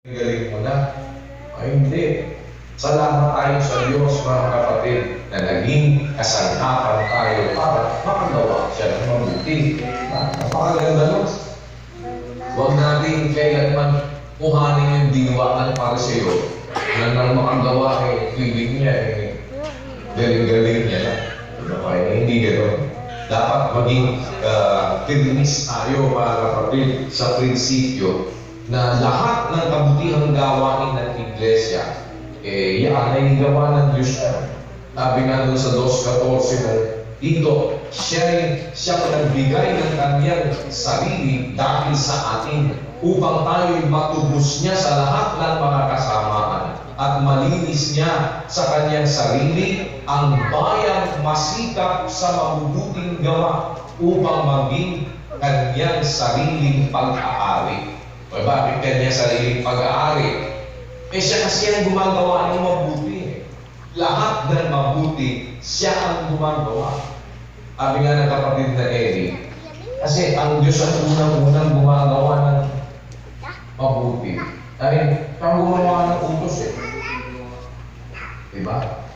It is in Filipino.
Galing mo na. Ay, hindi. Salamat tayo sa Diyos, mga kapatid, na naging kasangkapan tayo para makagawa siya ng mabuti. Napakaganda nun. Huwag natin kailanman kuhanin yung diwa ng para sa iyo. Na nang makagawa feeling niya, galing-galing niya na. Hindi gano'n. Dapat maging firmis tayo, mga kapatid, sa prinsipyo na lahat ng kabutihang gawain ng iglesia, yan ay gawa ng Diyos na. Sabi nga doon sa 2:14 mo, dito, siyang nagbigay ng kanyang sarili dahil sa atin upang tayo'y matubos niya sa lahat ng mga kasamaan at malinis niya sa kanyang sarili ang bayang masikap sa mabubuting gawa upang maging kanyang sariling pag-aari. O bakit kanyang sariling pag-aari? Siya kasi ang gumagawa ng mabuti. Lahat ng mabuti, siya ang gumagawa. Sabi nga ng kapatid na Eli, kasi ang Diyos ang unang-unang gumagawa ng mabuti. Dahil siyang gumawa ng utos Diba?